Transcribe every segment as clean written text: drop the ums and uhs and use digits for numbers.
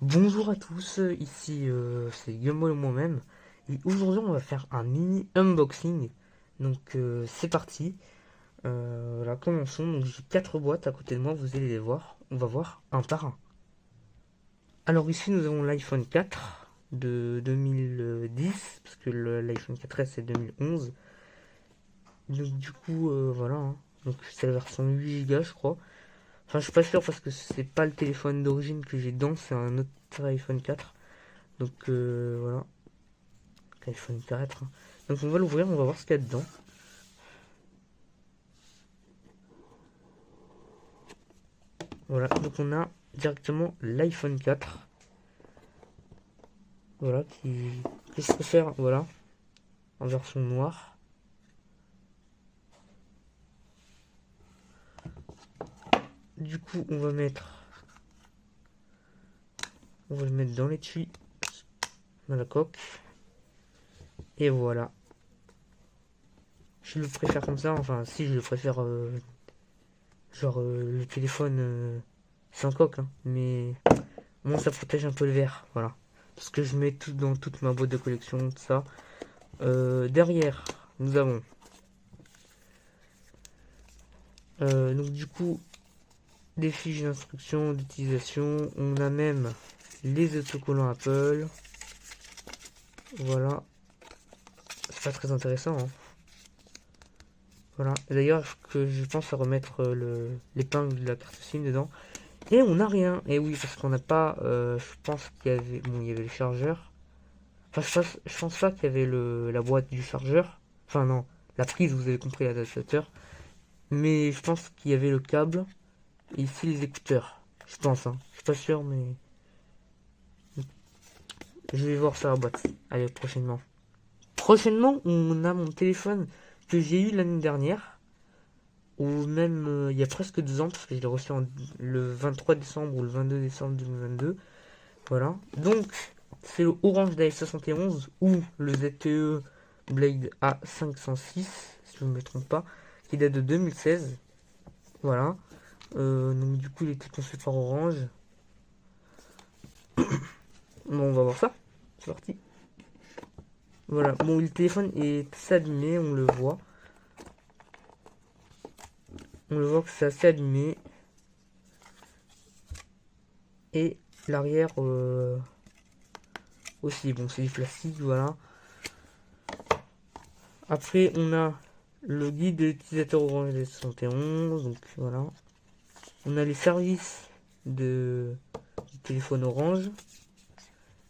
Bonjour à tous, ici c'est Guillaume moi-même et aujourd'hui on va faire un mini unboxing. Donc c'est parti. Voilà, commençons. Donc j'ai 4 boîtes à côté de moi, vous allez les voir. On va voir un par un. Alors ici nous avons l'iPhone 4 de 2010 parce que l'iPhone 4S c'est 2011. Donc du coup voilà, hein. Donc c'est la version 8 Go je crois. Enfin je suis pas sûr parce que c'est pas le téléphone d'origine que j'ai dedans, c'est un autre iPhone 4. Donc voilà. iPhone 4. Donc on va l'ouvrir, on va voir ce qu'il y a dedans. Voilà, donc on a directement l'iPhone 4. Voilà, qui se réfère, voilà, en version noire. Du coup, on va le mettre dans l'étui, dans la coque. Et voilà. Je le préfère comme ça, enfin, si je le préfère, le téléphone sans coque, hein, mais au moins ça protège un peu le verre, voilà. Parce que je mets tout dans toute ma boîte de collection, tout ça. Derrière, nous avons donc du coup des fiches d'instructions d'utilisation. On a même les autocollants Apple. Voilà, c'est pas très intéressant, hein. Voilà, d'ailleurs que je pense à remettre l'épingle de la carte SIM dedans. Et on n'a rien. Et oui, parce qu'on n'a pas. Je pense qu'il y avait. Bon, il y avait le chargeur. Enfin, je pense pas qu'il y avait la boîte du chargeur. Enfin, non, la prise, vous avez compris, l'adaptateur. Mais je pense qu'il y avait le câble. Et ici, les écouteurs. Je pense, hein. Je suis pas sûr, mais. Je vais voir ça à la boîte. Allez, prochainement. Prochainement, on a mon téléphone que j'ai eu l'année dernière. Ou même il y a presque 2 ans, parce que je l'ai reçu le 23 décembre ou le 22 décembre 2022. Voilà. Donc, c'est le Orange d'AF71 ou le ZTE Blade A506, si je ne me trompe pas, qui date de 2016. Voilà. Donc, du coup, il était conçu par Orange. Bon, on va voir ça. C'est parti. Voilà. Bon, le téléphone est assez abîmé, on le voit. On le voit que c'est assez abîmé. Et l'arrière aussi. Bon, c'est du plastique, voilà. Après, on a le guide de l'utilisateur Orange des 71. Donc voilà. On a les services du téléphone Orange.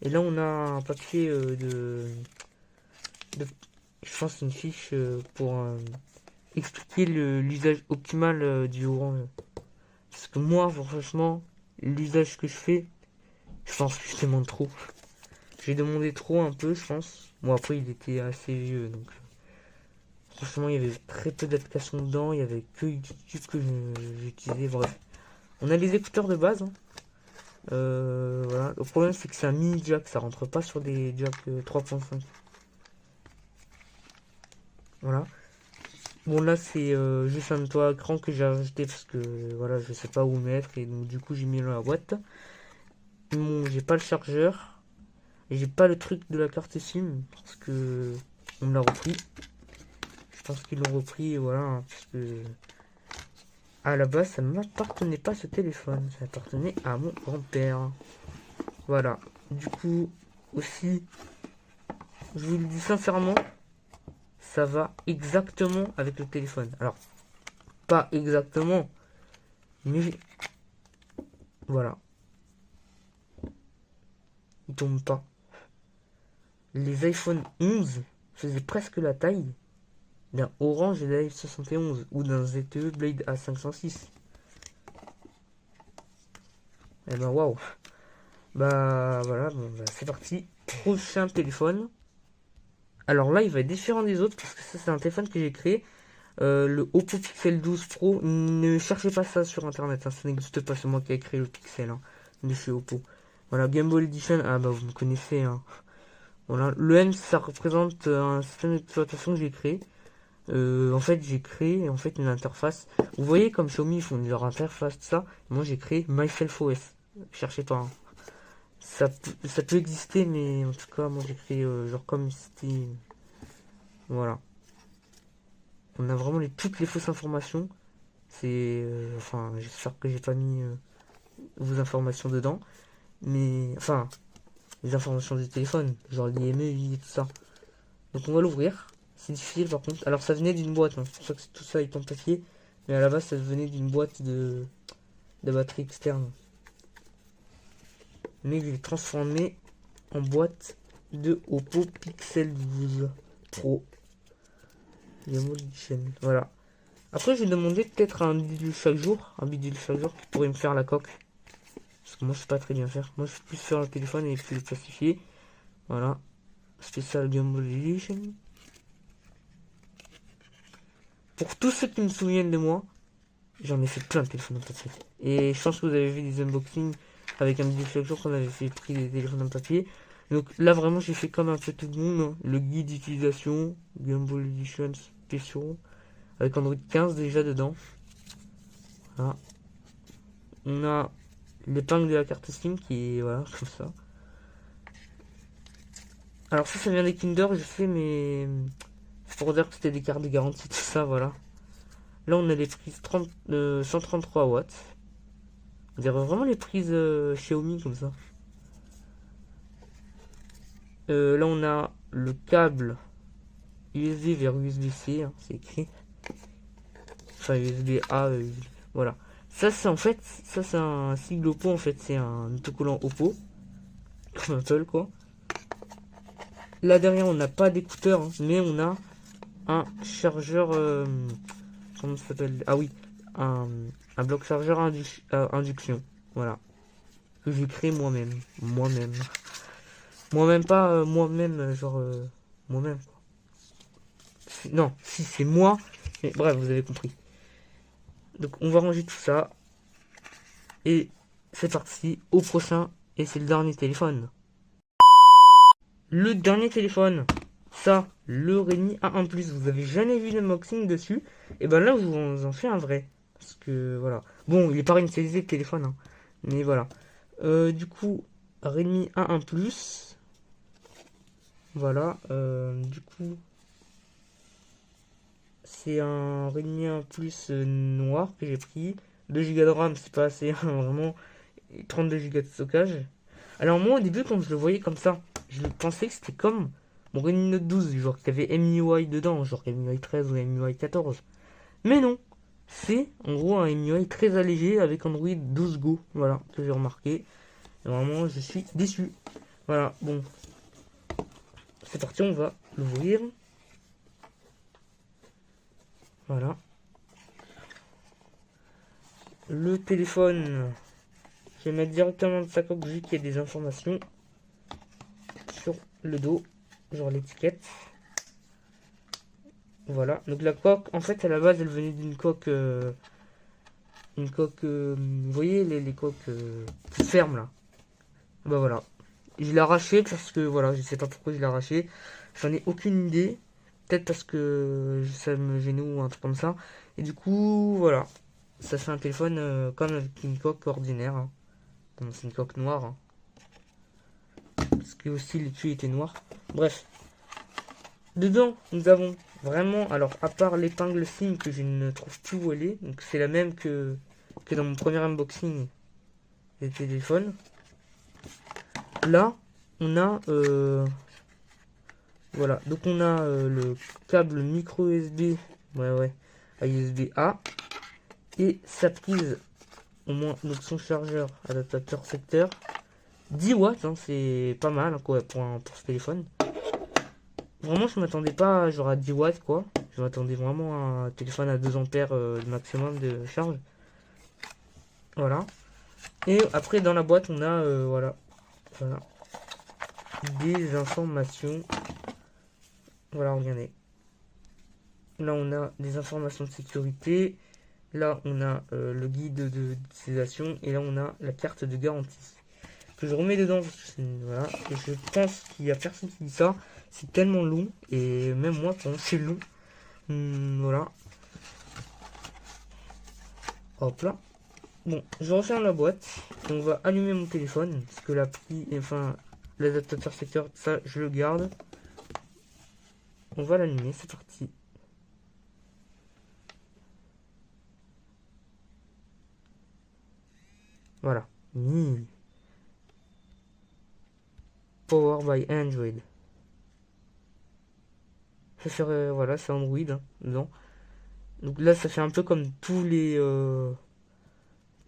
Et là, on a un papier je pense une fiche pour expliquer l'usage optimal du Orange. Parce que moi, franchement, l'usage que je fais, je pense que je demande trop. J'ai demandé trop un peu, je pense. Bon, après, il était assez vieux, donc franchement, il y avait très peu d'applications dedans. Il y avait que YouTube que j'utilisais. Bref, on a les écouteurs de base, hein. Voilà. Le problème, c'est que c'est un mini jack, ça rentre pas sur des jacks 3.5. Voilà. Bon, là, c'est juste un toit écran que j'ai rajouté parce que voilà, je sais pas où mettre et donc du coup, j'ai mis dans la boîte. Bon, j'ai pas le chargeur et j'ai pas le truc de la carte SIM parce que on me l'a repris. Je pense qu'ils l'ont repris, voilà, hein, parce que à la base, ça ne m'appartenait pas ce téléphone, ça appartenait à mon grand-père. Voilà. Du coup, aussi, je vous le dis sincèrement, ça va exactement avec le téléphone. Alors, pas exactement, mais voilà, il tombe pas. Les iPhone 11 faisaient presque la taille d'un Orange Live 71 ou d'un ZTE Blade A506. Eh ben waouh. Bah voilà, bon, bah, c'est parti. Prochain téléphone. Alors là, il va être différent des autres parce que ça, c'est un téléphone que j'ai créé. Le Oppo Pixel 12 Pro. Ne cherchez pas ça sur internet, hein, ça n'existe pas. C'est moi qui ai créé le Pixel, hein, de chez Oppo. Voilà, Game Boy Edition. Ah bah vous me connaissez, hein. Voilà, le M, ça représente un système d'exploitation que j'ai créé. En fait, j'ai créé une interface. Vous voyez comme Xiaomi ils font leur interface, tout ça. Moi, j'ai créé MySelfOS. Cherchez pas, hein. Ça peut exister, mais en tout cas, moi j'ai créé genre comme si c'était... Voilà. On a vraiment toutes les fausses informations. C'est... enfin, j'espère que j'ai pas mis vos informations dedans. Mais... Enfin, les informations du téléphone, genre l'IMEI et tout ça. Donc on va l'ouvrir. C'est difficile par contre. Alors ça venait d'une boîte, hein. C'est pour ça que tout ça est en papier. Mais à la base, ça venait d'une boîte de batterie externe. Mais je l'ai transformé en boîte de Oppo Pixel 12 Pro. Voilà. Après, je vais demander peut-être un bidule chaque jour. Un bidule chaque jour qui pourrait me faire la coque. Parce que moi, je sais pas très bien faire. Moi, je sais plus faire le téléphone et plus le plastifier. Voilà. Spécial Gimbal Edition. Pour tous ceux qui me souviennent de moi, j'en ai fait plein de téléphones en papier. Et je pense que vous avez vu des unboxings avec un bidule chaque jour qu'on avait fait pris des téléphones en papier. Donc là, vraiment, j'ai fait comme un peu tout le monde, hein. Le guide d'utilisation, Gimbal Edition spéciaux. Avec Android 15 déjà dedans. Voilà. On a l'épingle de la carte SIM qui est voilà comme ça. Alors ça vient des Kinder, je sais, mais c'est pour dire que c'était des cartes de garantie, tout ça, voilà. Là on a les prises 133 watts. On dirait vraiment les prises Xiaomi comme ça. Là on a le câble USB vers USB-C, hein, c'est écrit. Enfin USB-A, voilà. Ça c'est en fait, ça c'est un sigle Oppo en fait, c'est un autocollant Oppo. Comme Apple quoi. Là derrière on n'a pas d'écouteur, hein, mais on a un chargeur, comment ça s'appelle? Ah oui, un bloc chargeur induction, voilà, que j'ai créé moi-même, moi-même pas, moi-même, genre, moi-même, quoi. Non, si c'est moi, mais bref, vous avez compris. Donc on va ranger tout ça, et c'est parti, au prochain, et c'est le dernier téléphone. Le dernier téléphone, ça, le Redmi A1 Plus, vous avez jamais vu d'unboxing dessus, et ben là, je vous en fais un vrai. Parce que, voilà. Bon, il est pas réinitialisé le téléphone, hein, mais voilà. Du coup, Redmi A1 Plus, voilà. Du coup, c'est un Redmi A1 Plus noir que j'ai pris. 2 Go de RAM, c'est pas assez, hein, vraiment. Et 32 Go de stockage. Alors moi au début quand je le voyais comme ça, je pensais que c'était comme mon Redmi Note 12, genre qu'il y avait MIUI dedans, genre MIUI 13 ou MIUI 14. Mais non, c'est en gros un MIUI très allégé avec Android 12 Go, voilà, que j'ai remarqué. Et vraiment je suis déçu. Voilà, bon, c'est parti, on va l'ouvrir. Voilà. Le téléphone, je vais mettre directement dans sa coque vu qu'il y a des informations sur le dos, genre l'étiquette. Voilà, donc la coque, en fait à la base elle venait d'une coque, vous voyez les coques qui ferment là. Bah voilà, je l'ai arraché parce que voilà, je sais pas pourquoi je l'ai arraché, j'en ai aucune idée, peut-être parce que ça me gênait ou un truc comme ça, et du coup voilà, ça fait un téléphone comme avec une coque ordinaire, hein. Donc, c'est une coque noire, hein. Parce que aussi l'étui était noir, bref. Dedans, nous avons vraiment, alors à part l'épingle SIM que je ne trouve plus où elle est, donc c'est la même que dans mon premier unboxing des téléphones. Là, on a, voilà, donc on a le câble micro USB, ouais, à USB A, et sa prise, au moins, donc son chargeur, adaptateur secteur, 10 watts, hein, c'est pas mal hein, quoi, pour ce téléphone. Vraiment, je m'attendais pas genre à 10 watts quoi. Je m'attendais vraiment à un téléphone à 2 ampères le maximum de charge. Voilà. Et après, dans la boîte, on a voilà, des informations. Voilà, regardez. Là, on a des informations de sécurité. Là, on a le guide d'utilisation. Et là, on a la carte de garantie. Que je remets dedans. Voilà. Et je pense qu'il y a personne qui dit ça. C'est tellement long. Et même moi, quand c'est long. Voilà. Hop là. Bon, je referme la boîte. Et on va allumer mon téléphone. Parce que l'appli, enfin, l'adaptateur secteur, ça, je le garde. On va l'allumer, c'est parti. Voilà. Power by Android. Ça serait, voilà, c'est Android, hein, dedans. Donc là, ça fait un peu comme tous les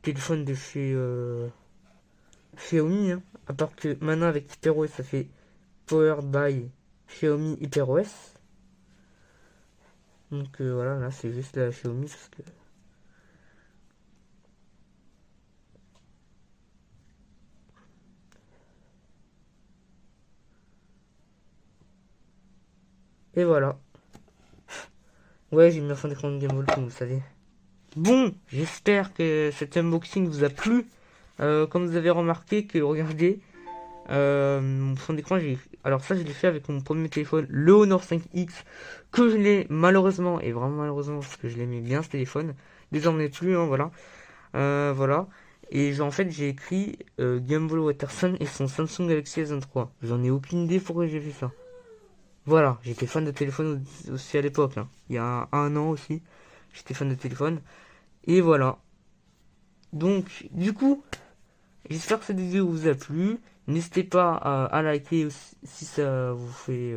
téléphones de chez Xiaomi, hein. À part que maintenant, avec HyperOS, ça fait Powered by Xiaomi HyperOS. Donc voilà, là, c'est juste la Xiaomi, parce que... Et voilà. Ouais, j'ai mis un fond d'écran de Game Boy, comme vous savez. Bon, j'espère que cet unboxing vous a plu. Comme vous avez remarqué que, regardez, mon fond d'écran, alors ça je l'ai fait avec mon premier téléphone, le Honor 5X, que je l'ai malheureusement, et vraiment malheureusement parce que je l'aimais bien ce téléphone, désormais plus, hein, voilà. Voilà. Et en fait j'ai écrit Gumball Watterson et son Samsung Galaxy S23. J'en ai aucune idée pourquoi j'ai fait ça. Voilà, j'étais fan de téléphone aussi à l'époque, hein. Il y a un an aussi, j'étais fan de téléphone. Et voilà. Donc, du coup, j'espère que cette vidéo vous a plu. N'hésitez pas à liker aussi, si ça vous fait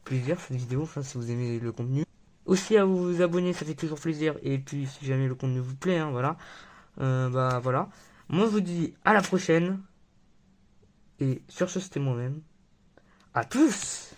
plaisir cette vidéo, enfin si vous aimez le contenu. Aussi à vous abonner, ça fait toujours plaisir. Et puis si jamais le contenu vous plaît, hein, voilà. Bah voilà. Moi je vous dis à la prochaine. Et sur ce c'était moi-même. À tous!